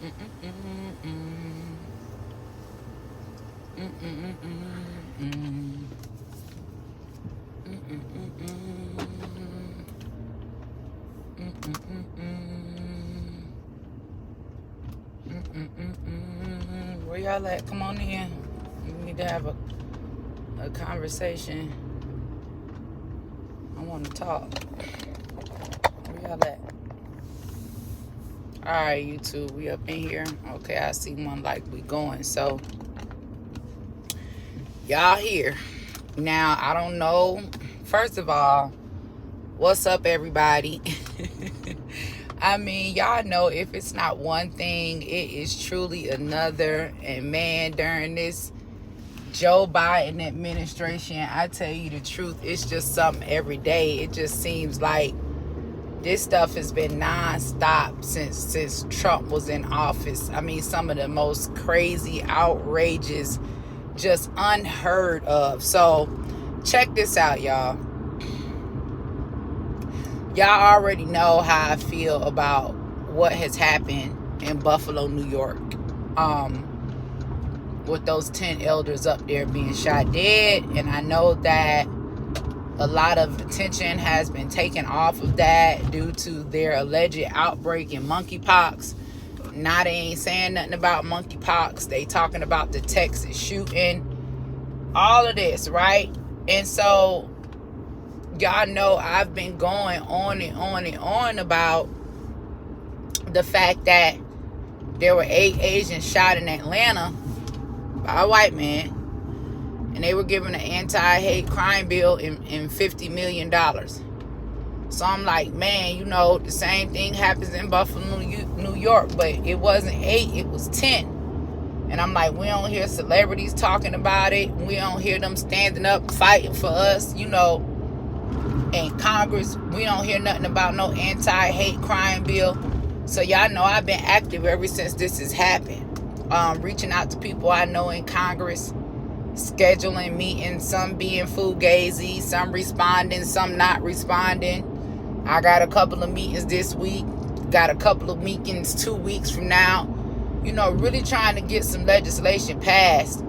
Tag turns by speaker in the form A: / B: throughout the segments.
A: Where y'all at? Come on in. We need to have a conversation. I want to talk. Where y'all at? Alright, YouTube, we up in here. Okay, I see one like we going. So, y'all here. Now, I don't know. First of all, what's up, everybody? I mean, y'all know if it's not one thing, it is truly another. And man, during this Joe Biden administration, I tell you the truth, it's just something every day. It just seems like this stuff has been non-stop since Trump was in office. I mean, some of the most crazy, outrageous, just unheard of. So check this out, y'all. Y'all already know how I feel about what has happened in Buffalo, New York. With those 10 elders up there being shot dead. And I know that a lot of attention has been taken off of that due to their alleged outbreak in monkeypox. Now they ain't saying nothing about monkeypox. They talking about the Texas shooting. All of this, right? And so y'all know I've been going on and on and on about the fact that there were 8 Asians shot in Atlanta by a white man, and they were given an anti-hate crime bill and $50 million. So I'm like, man, you know, the same thing happens in Buffalo, New York, but it wasn't 8, it was 10. And I'm like, we don't hear celebrities talking about it. We don't hear them standing up fighting for us, you know. In Congress, we don't hear nothing about no anti-hate crime bill. So y'all know I've been active ever since this has happened. Reaching out to people I know in Congress, scheduling meetings, some being fugazi, some responding, some not responding. I got a couple of meetings this week, got a couple of meetings 2 weeks from now. You know, really trying to get some legislation passed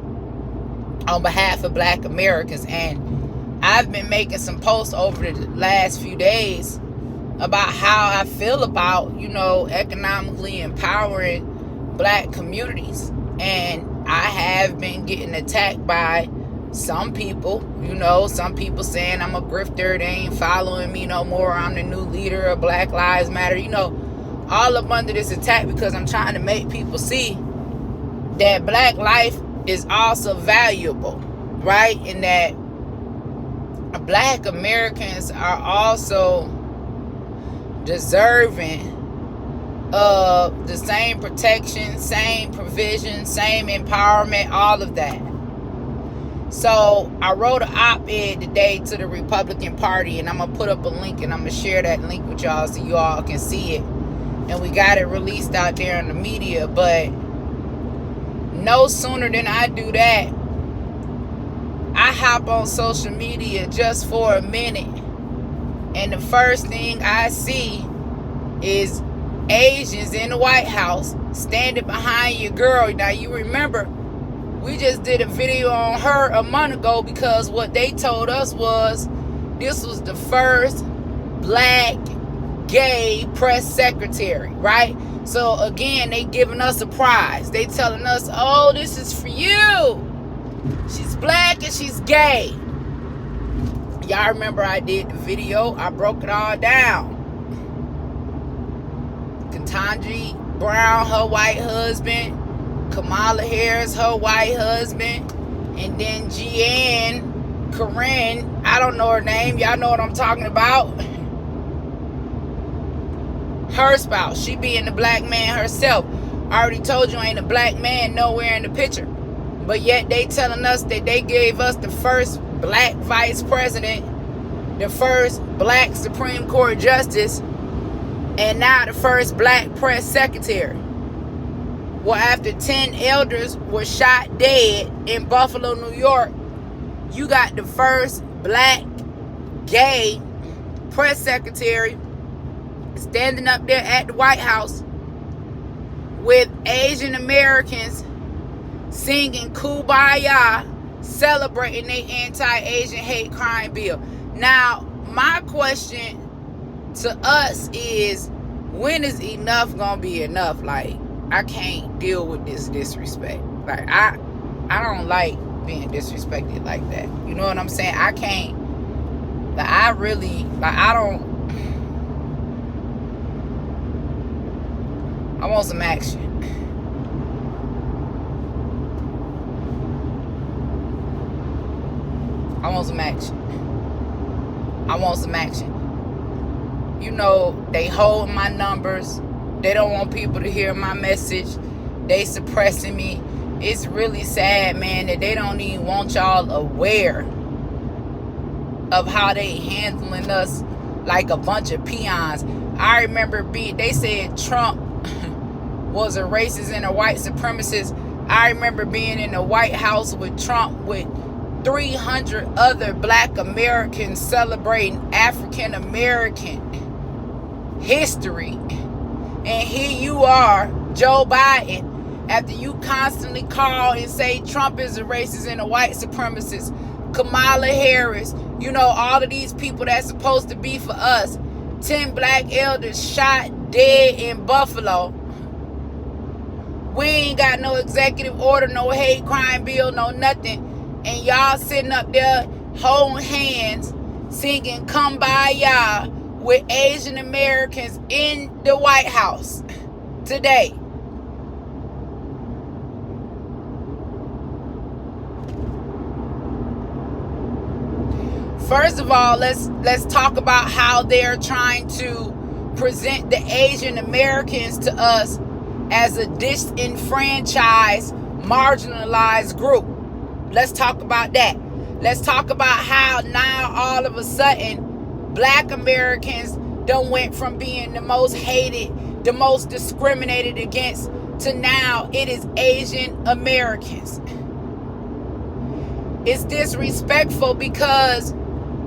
A: on behalf of Black Americans. And I've been making some posts over the last few days about how I feel about, you know, economically empowering Black communities. And I have been getting attacked by some people, you know, some people saying I'm a grifter, they ain't following me no more, I'm the new leader of Black Lives Matter, you know, all up under this attack because I'm trying to make people see that Black life is also valuable, right? And that Black Americans are also deserving of the same protection, same provision, same empowerment, all of that. So I wrote an op-ed today to the Republican Party, and I'm going to put up a link, and I'm going to share that link with y'all so you all can see it. And we got it released out there in the media, but no sooner than I do that, I hop on social media just for a minute, and the first thing I see is Asians in the White House standing behind your girl. Now you remember we just did a video on her a month ago because what they told us was this was the first Black gay press secretary, right? So again, they giving us a prize. They telling us, oh, this is for you. She's Black and she's gay. Y'all remember I did the video. I broke it all down. Ketanji Brown, her white husband. Kamala Harris, her white husband. And then Corinne, I don't know her name. Y'all know what I'm talking about. Her spouse. She being the Black man herself. I already told you ain't a Black man nowhere in the picture. But yet they telling us that they gave us the first Black vice president, the first Black Supreme Court justice, and now the first Black press secretary. Well, after 10 elders were shot dead in Buffalo, New York, you got the first Black gay press secretary standing up there at the White House with Asian Americans singing Kumbaya, celebrating their anti-Asian hate crime bill. Now, my question to us is, when is enough gonna be enough? Like, I can't deal with this disrespect. Like, I don't like being disrespected like that. You know what I'm saying? I can't. But I really, like, I want some action. I want some action. I want some action. You know, they hold my numbers. They don't want people to hear my message. They suppressing me. It's really sad, man, that they don't even want y'all aware of how they handling us like a bunch of peons. I remember they said Trump was a racist and a white supremacist. I remember being in the Whitehouse with Trump with 300 other black Americans celebrating African American history. And here you are, Joe Biden, after you constantly call and say Trump is a racist and a white supremacist, Kamala Harris, you know, all of these people that's supposed to be for us. 10 black elders shot dead in Buffalo. We ain't got no executive order, no hate crime bill, no nothing. And y'all sitting up there holding hands, singing Kumbaya with Asian Americans in the White House today. First of all, let's talk about how they're trying to present the Asian Americans to us as a disenfranchised, marginalized group. Let's talk about that. Let's talk about how now all of a sudden black Americans done went from being the most hated, the most discriminated against, to now it is Asian Americans. It's disrespectful because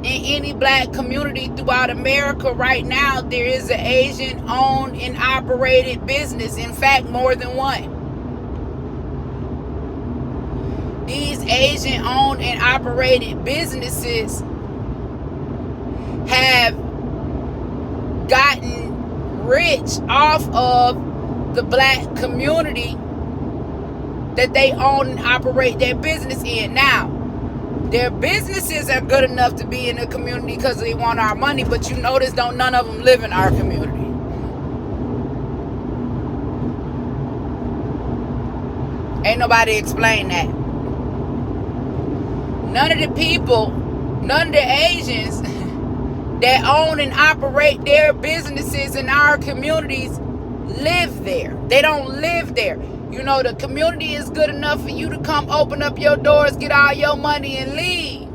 A: in any black community throughout America right now, there is an Asian owned and operated business. In fact, more than one. These Asian owned and operated businesses have gotten rich off of the black community that they own and operate their business in. Now, their businesses are good enough to be in the community because they want our money, but you notice none of them live in our community. Ain't nobody explain that. None of the people, none of the Asians that own and operate their businesses in our communities live there. They don't live there. You know, the community is good enough for you to come open up your doors, get all your money, and leave.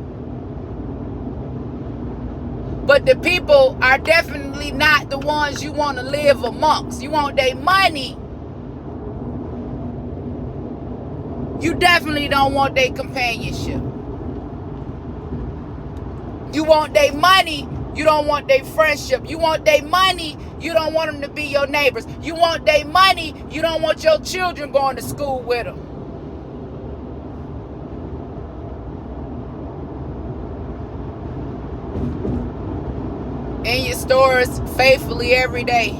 A: But the people are definitely not the ones you want to live amongst. You want their money. You definitely don't want their companionship. You want their money. You don't want their friendship. You want their money. You don't want them to be your neighbors. You want their money. You don't want your children going to school with them. In your stores faithfully every day.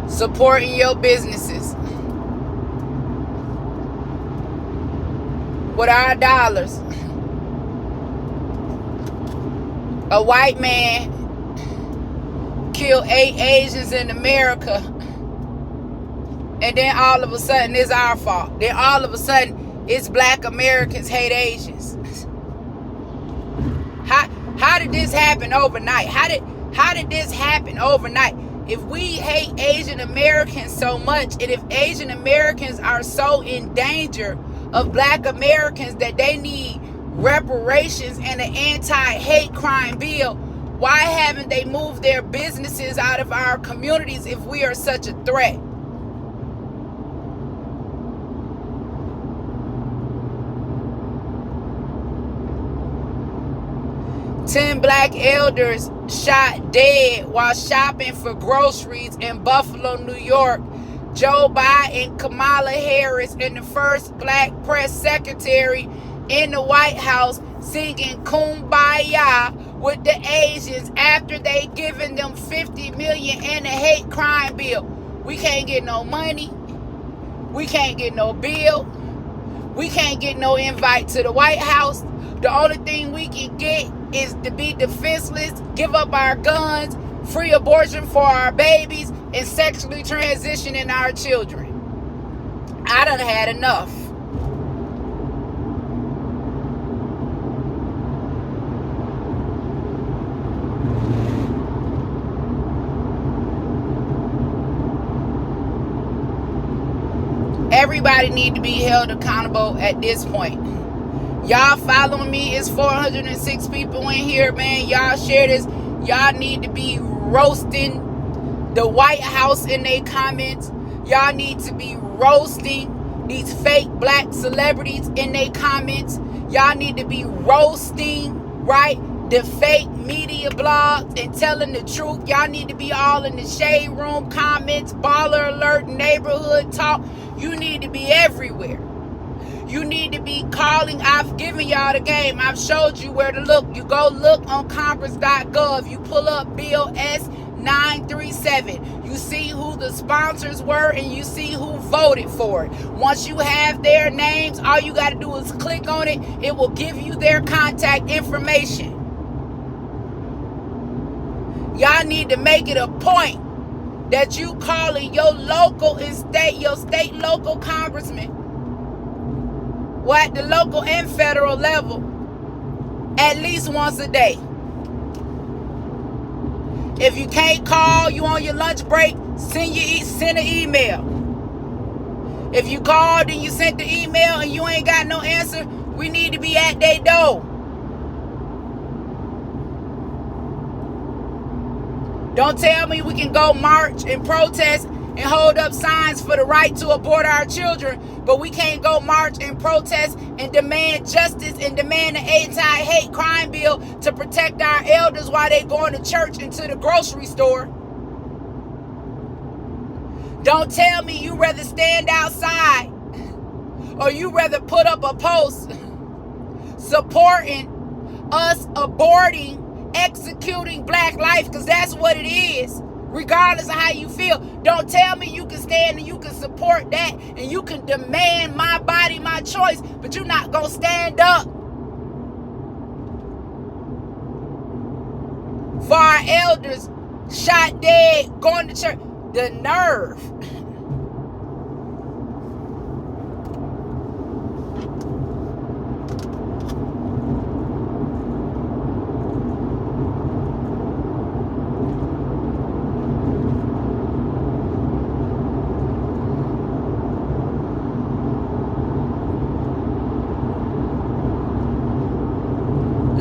A: Supporting your businesses. With our dollars. A white man killed 8 Asians in America, and then all of a sudden it's our fault. Then all of a sudden it's black Americans hate Asians. How did this happen overnight? How did this happen overnight? If we hate Asian Americans so much, and if Asian Americans are so in danger of black Americans that they need reparations and an anti-hate crime bill, why haven't they moved their businesses out of our communities if we are such a threat? 10 black elders shot dead while shopping for groceries in Buffalo, New York. Joe Biden, Kamala Harris, and the first black press secretary in the White House singing "Kumbaya" with the Asians after they given them $50 million and a hate crime bill. We can't get no money. We can't get no bill. We can't get no invite to the White House. The only thing we can get is to be defenseless, give up our guns, free abortion for our babies, and sexually transitioning our children. I done had enough. Everybody need to be held accountable at this point. Y'all following me? It's 406 people in here, man. Y'all share this. Y'all need to be roasting the White House in their comments. Y'all need to be roasting these fake black celebrities in their comments. Y'all need to be roasting, right, the fake media blogs and telling the truth. Y'all need to be all in the shade room comments, baller alert, neighborhood talk. You need to be everywhere. You need to be calling. I've given y'all the game. I've showed you where to look. You go look on Congress.gov. You pull up Bill S-937. You see who the sponsors were and you see who voted for it. Once you have their names, all you got to do is click on it. It will give you their contact information. Y'all need to make it a point that you calling your local and state local congressman, at the local and federal level, at least once a day. If you can't call, you on your lunch break, send an email. If you called and you sent the email and you ain't got no answer, we need to be at their door. Don't tell me we can go march and protest and hold up signs for the right to abort our children, but we can't go march and protest and demand justice and demand an anti-hate crime bill to protect our elders while they going to church and to the grocery store. Don't tell me you rather stand outside or you rather put up a post supporting us aborting, executing black life, because that's what it is, regardless of how you feel. Don't tell me you can stand and you can support that and you can demand my body, my choice, but you're not gonna stand up for our elders shot dead going to church. The nerve.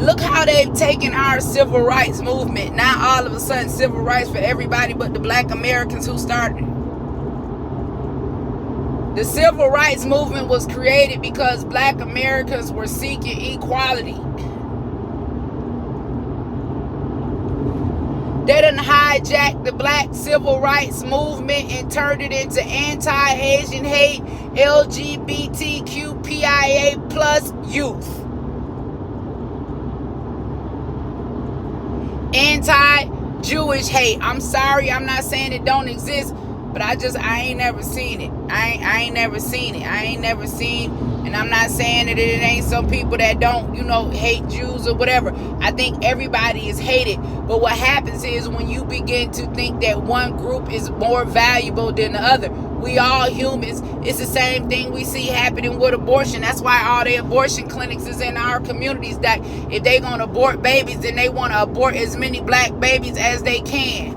A: Look how they've taken our civil rights movement. Now all of a sudden civil rights for everybody but the black Americans who started it. The civil rights movement was created because black Americans were seeking equality. They done hijacked the black civil rights movement and turned it into anti-Asian hate, LGBTQPIA plus youth. Anti-Jewish hate. I'm sorry, I'm not saying it don't exist, but I ain't never seen it. I ain't never seen it. I ain't never seen, and I'm not saying that it ain't some people that don't, hate Jews or whatever. I think everybody is hated, but what happens is when you begin to think that one group is more valuable than the other. We all humans. It's the same thing we see happening with abortion. That's why all the abortion clinics is in our communities, that if they gonna abort babies, then they want to abort as many black babies as they can.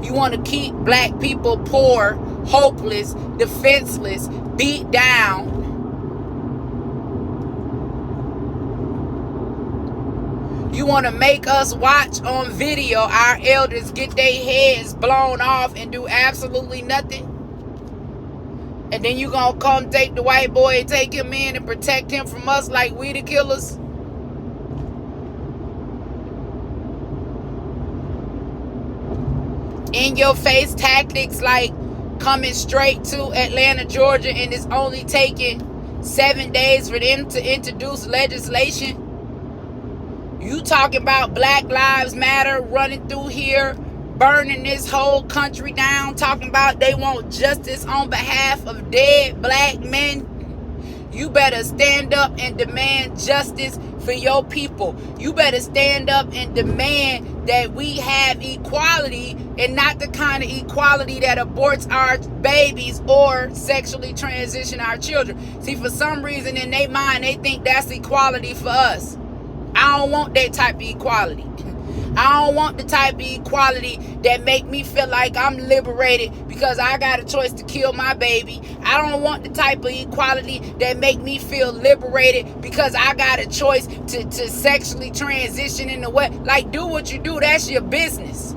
A: You want to keep black people poor, hopeless, defenseless, beat down. You want to make us watch on video our elders get their heads blown off and do absolutely nothing? And then you going to come take the white boy and take him in and protect him from us like we the killers? in-your-face tactics like coming straight to Atlanta, Georgia, and it's only taking 7 days for them to introduce legislation. You talking about Black Lives Matter running through here, burning this whole country down, talking about they want justice on behalf of dead black men. You better stand up and demand justice for your people. You better stand up and demand that we have equality, and not the kind of equality that aborts our babies or sexually transition our children. See, for some reason in their mind, they think that's equality for us. I don't want that type of equality. I don't want the type of equality that make me feel like I'm liberated because I got a choice to kill my baby. I don't want the type of equality that make me feel liberated because I got a choice to sexually transition in the way. Like, do what you do. That's your business.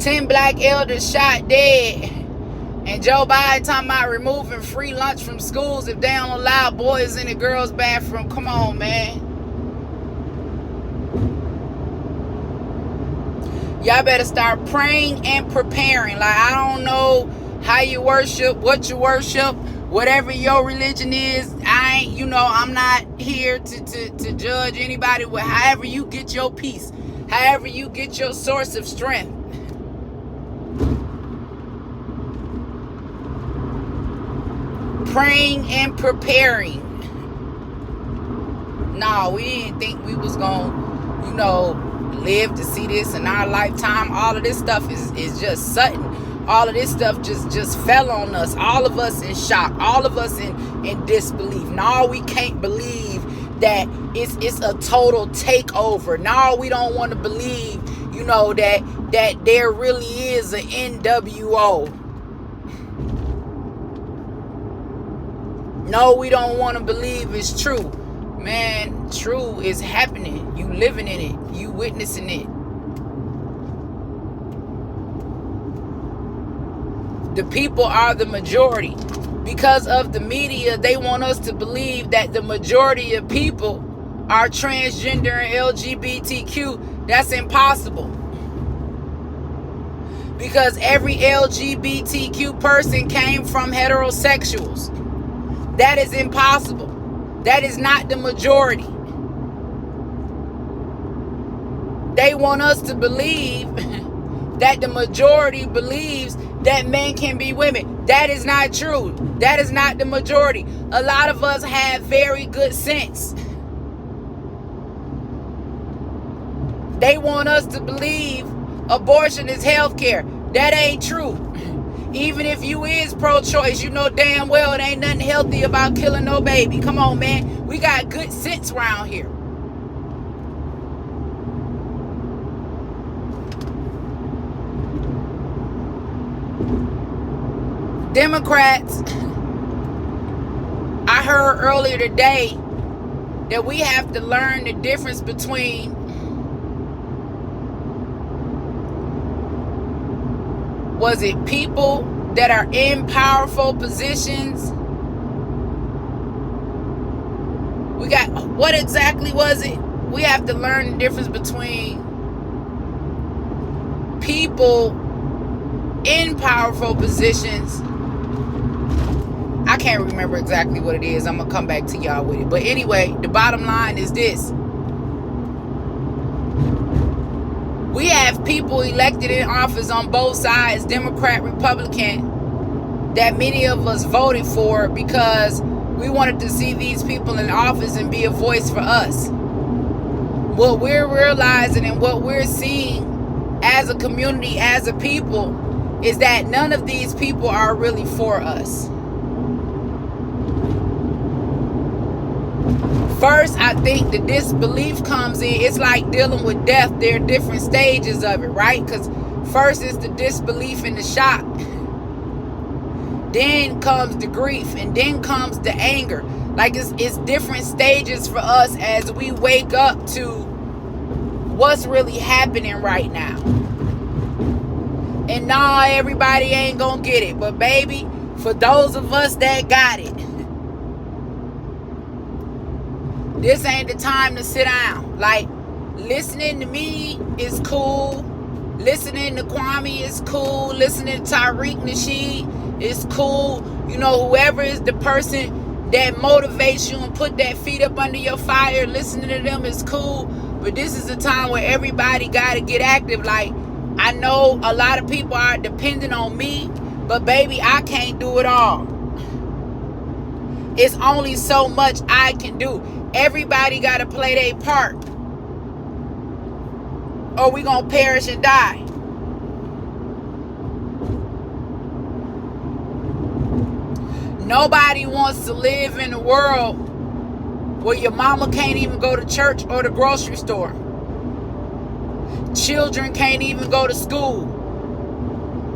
A: Ten black elders shot dead. And Joe Biden talking about removing free lunch from schools if they don't allow boys in the girls' bathroom. Come on, man. Y'all better start praying and preparing. Like, I don't know how you worship, what you worship, whatever your religion is. I'm not here to judge anybody with however you get your peace, however you get your source of strength. Praying and preparing. No, we didn't think we was gonna, live to see this in our lifetime. All of this stuff is just sudden. All of this stuff just fell on us. All of us in shock. All of us in disbelief. No, we can't believe that it's a total takeover. No, we don't want to believe, that there really is an NWO. No, we don't want to believe it's true. Man, true is happening. You living in it. You witnessing it. The people are the majority. Because of the media, they want us to believe that the majority of people are transgender and LGBTQ. That's impossible. Because every LGBTQ person came from heterosexuals. That is impossible. That is not the majority. They want us to believe that the majority believes that men can be women. That is not true. That is not the majority. A lot of us have very good sense. They want us to believe abortion is health care. That ain't true. Even if you is pro-choice, you know damn well it ain't nothing healthy about killing no baby. Come on, man. We got good sense around here. Democrats, I heard earlier today that we have to learn the difference between was it people that are in powerful positions? What exactly was it? We have to learn the difference between people in powerful positions. I can't remember exactly what it is. I'm going to come back to y'all with it. But anyway, the bottom line is this. We have people elected in office on both sides, Democrat, Republican, that many of us voted for because we wanted to see these people in office and be a voice for us. What we're realizing and what we're seeing as a community, as a people, is that none of these people are really for us. First, I think the disbelief comes in. It's like dealing with death. There are different stages of it, right? Because first is the disbelief and the shock. Then comes the grief. And then comes the anger. Like it's different stages for us as we wake up to what's really happening right now. And nah, everybody ain't gonna get it. But baby, for those of us that got it, This ain't the time to sit down. Like, listening to me is cool. Listening to Kwame is cool. Listening to Tariq Nasheed is cool. You know, whoever is the person that motivates you and put that feet up under your fire, listening to them is cool. But this is a time where everybody got to get active. Like, I know a lot of people are dependent on me, but baby, I can't do it all. It's only so much I can do. Everybody got to play their part, or we gonna perish and die. Nobody wants to live in a world where your mama can't even go to church or the grocery store. Children can't even go to school.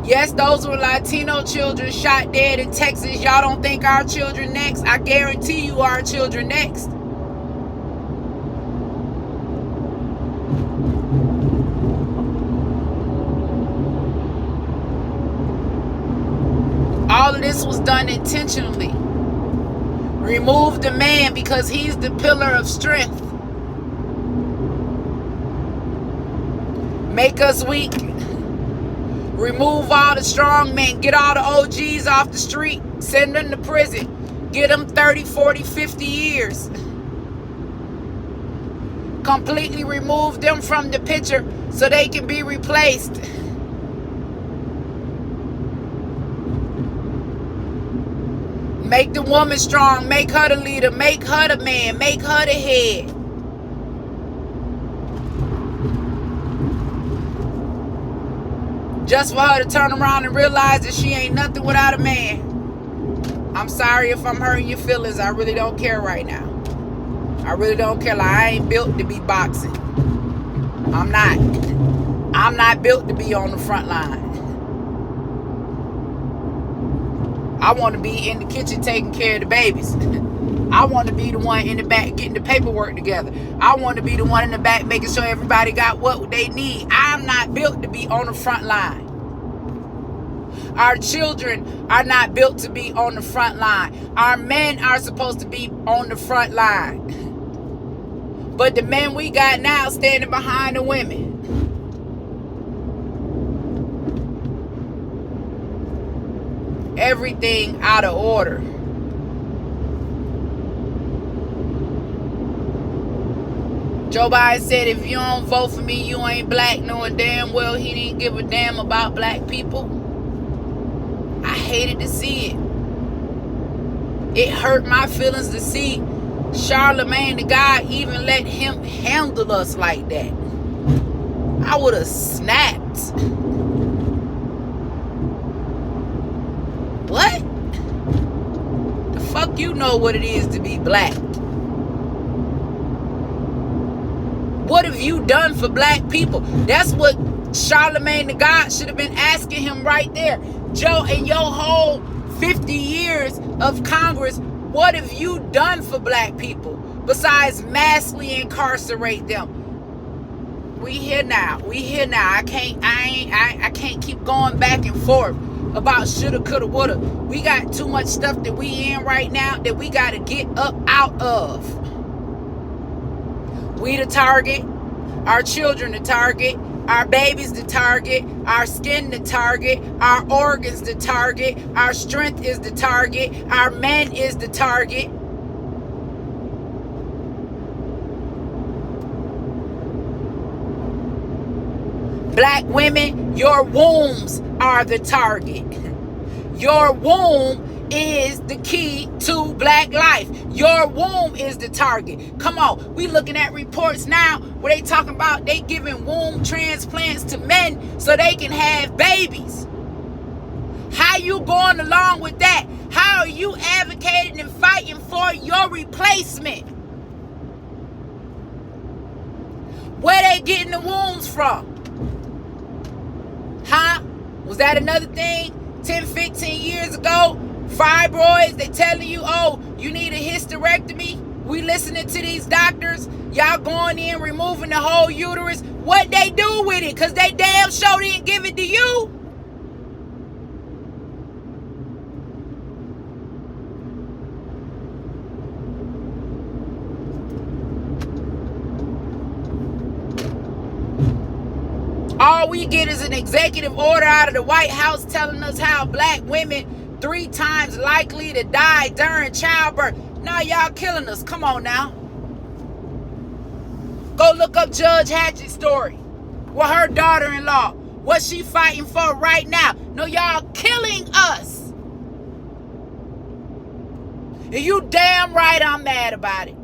A: Yes, those were Latino children shot dead in Texas. Y'all don't think our children next? I guarantee you our children next. All of this was done intentionally. Remove the man because he's the pillar of strength. Make us weak. Remove all the strong men. Get all the OGs off the street. Send them to prison. Get them 30, 40, 50 years. Completely remove them from the picture so they can be replaced. Make the woman strong. Make her the leader. Make her the man. Make her the head. Just for her to turn around and realize that she ain't nothing without a man. I'm sorry if I'm hurting your feelings. I really don't care right now. I really don't care. Like, I ain't built to be boxing. I'm not. I'm not built to be on the front line. I want to be in the kitchen taking care of the babies. I want to be the one in the back getting the paperwork together. I want to be the one in the back making sure everybody got what they need. I'm not built to be on the front line. Our children are not built to be on the front line. Our men are supposed to be on the front line. But the men we got now standing behind the women. Everything out of order. Joe Biden said, if you don't vote for me, you ain't black, knowing damn well he didn't give a damn about black people. I hated to see it. It hurt my feelings to see Charlemagne the God even let him handle us like that. I would have snapped. What? The fuck you know what it is to be black? What have you done for black people? That's what Charlemagne the God should have been asking him right there. Joe, in your whole 50 years of Congress, what have you done for black people besides massively incarcerate them? We here now. I can't keep going back and forth about shoulda, coulda, woulda. We got too much stuff that we in right now that we got to get up out of. We the target, our children the target, our babies the target, our skin the target, our organs the target, our strength is the target, our man is the target. Black women, your wombs are the target. Your womb is the key to black life. Your womb is the target. Come on, we looking at reports now where they talking about they giving womb transplants to men so they can have babies. How you going along with that? How are you advocating and fighting for your replacement? Where they getting the wombs from? Huh? Was that another thing 10, 15 years ago? Fibroids, they telling you, oh, you need a hysterectomy. We listening to these doctors. Y'all going in, removing the whole uterus. What they do with it? Because they damn sure didn't give it to you. all we get is an executive order out of the White House telling us how black women 3 times likely to die during childbirth. Now y'all killing us. Come on now. Go look up Judge Hatchett's story with her daughter-in-law. What she fighting for right now. No, y'all killing us. And you damn right I'm mad about it.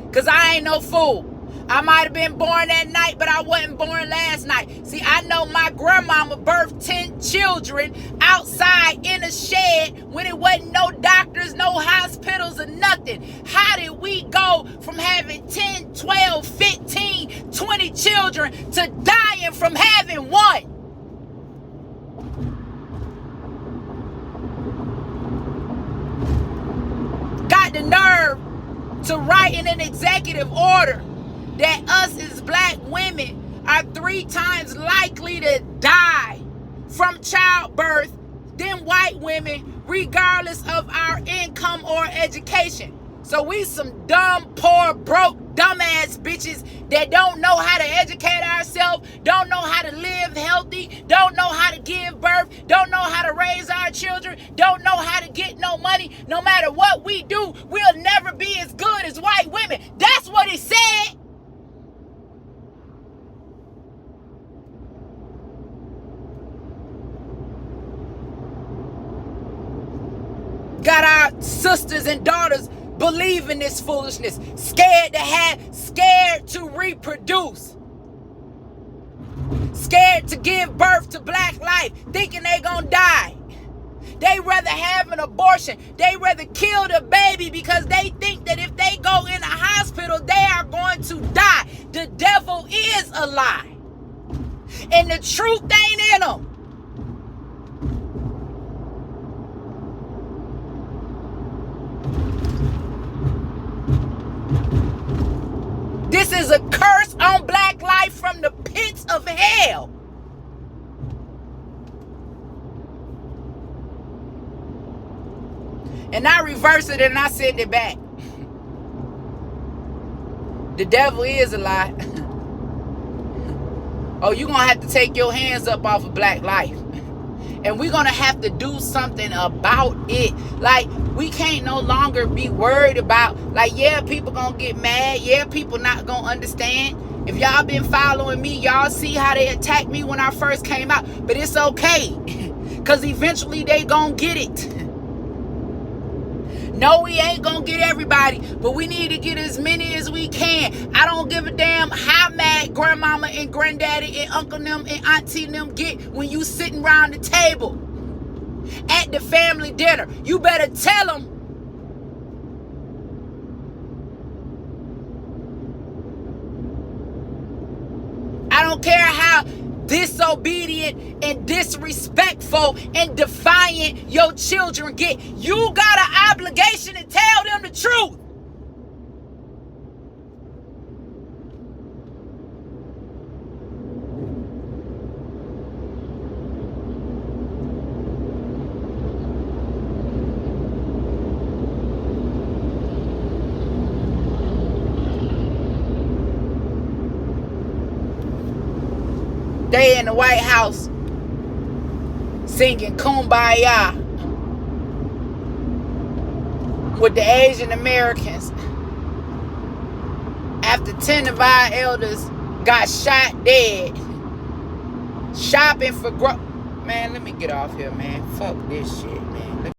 A: Because I ain't no fool. I might have been born that night, but I wasn't born last night. See, I know my grandmama birthed 10 children outside in a shed when it wasn't no doctors, no hospitals, or nothing. How did we go from having 10, 12, 15, 20 children to dying from having one? Got the nerve to write in an executive order that us as black women are 3 times likely to die from childbirth than white women, regardless of our income or education. So we some dumb, poor, broke, dumbass bitches that don't know how to educate ourselves, don't know how to live healthy, don't know how to give birth, don't know how to raise our children, don't know how to get no money. No matter what we do, we'll never be as good as white women. That's what it said. Got our sisters and daughters believing this foolishness, scared to reproduce, scared to give birth to black life, thinking they gonna die. They rather have an abortion. They rather kill the baby because they think that if they go in a hospital, they are going to die. The devil is a lie, and the truth ain't in them. This is a curse on black life from the pits of hell. And I reverse it and I send it back. The devil is a lie. Oh, you're going to have to take your hands up off of black life. And we're going to have to do something about it. Like, we can't no longer be worried about, like, yeah, people going to get mad. Yeah, people not going to understand. If y'all been following me, y'all see how they attacked me when I first came out. But it's okay. Because eventually they going to get it. No, we ain't going to get everybody, but we need to get as many as we can. I don't give a damn how mad grandmama and granddaddy and uncle them and auntie them get when you sitting around the table at the family dinner. You better tell them. I don't care how disobedient and disrespectful and defiant your children get. You got an obligation to tell them the truth. They in the White House singing KUMBAYA with the Asian Americans after 10 of our elders got shot dead shopping for man, let me get off here, man. Fuck this shit, man.